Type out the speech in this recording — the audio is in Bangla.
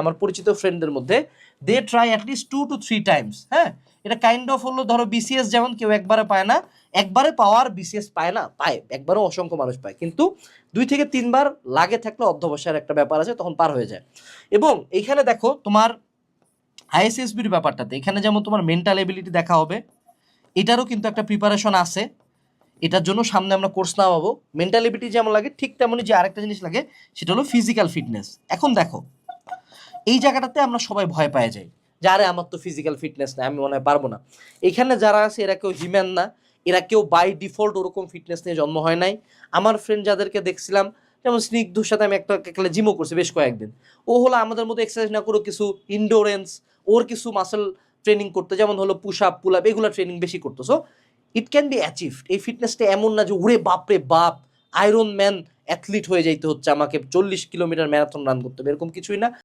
আমার পরিচিত ফ্রেন্ডদের মধ্যে they try at least 2 to 3 times. হ্যাঁ, এটা কাইন্ড অফ হলো ধরো বিসিএস যেমন কেউ একবারে পায় না, একবারে পাওয়ার বিসিএস পায় না, পায় একবারও অসংখ্য মানুষ পায়, কিন্তু 2 থেকে 3 বার লাগে থাকলে অধ্যবসায়ের একটা ব্যাপার আছে, তখন পার হয়ে যায়। এবং এইখানে দেখো তোমার আইএসএসবির ব্যাপারটাতে এখানে যেমন তোমার মেন্টাল এবিলিটি দেখা হবে, এটারও কিন্তু একটা প্রিপারেশন আছে, এটার জন্য সামনে আমরা কোর্স নামাবো। মেন্টাল এবিলিটি যেমন লাগে ঠিক তেমনই যে আরেকটা জিনিস লাগে সেটা হলো ফিজিক্যাল ফিটনেস। এখন দেখো এই জায়গাটাতে আমরা সবাই ভয় পেয়ে যাই যে আরে আমার তো ফিজিক্যাল ফিটনেস না, আমি মনে হয় পারবো না। এখানে যারা আছে এরা কেউ জিম্যান না, এরা কেউ বাই ডিফল্ট ওরকম ফিটনেস নিয়ে জন্ম হয় নাই। আমার ফ্রেন্ড যাদেরকে দেখছিলাম, যেমন স্নিগ্ধর সাথে আমি একটা জিমও করছি বেশ কয়েকদিন, ও হলো আমাদের মতো এক্সারসাইজ না করে কিছু ইন্ডোরেন্স, ওর কিছু মাসেল ট্রেনিং করতে, যেমন হলো পুশ আপ পুল আপ, এগুলো ট্রেনিং বেশি করতো। So it can be achieved. এই ফিটনেসটা এমন না যে ওরে বাপরে বাপ আয়রন ম্যান অ্যাথলিট হয়ে যাইতে হচ্ছে আমাকে 40 কিলোমিটার ম্যারাথন রান করতে হবে, এরকম কিছুই না।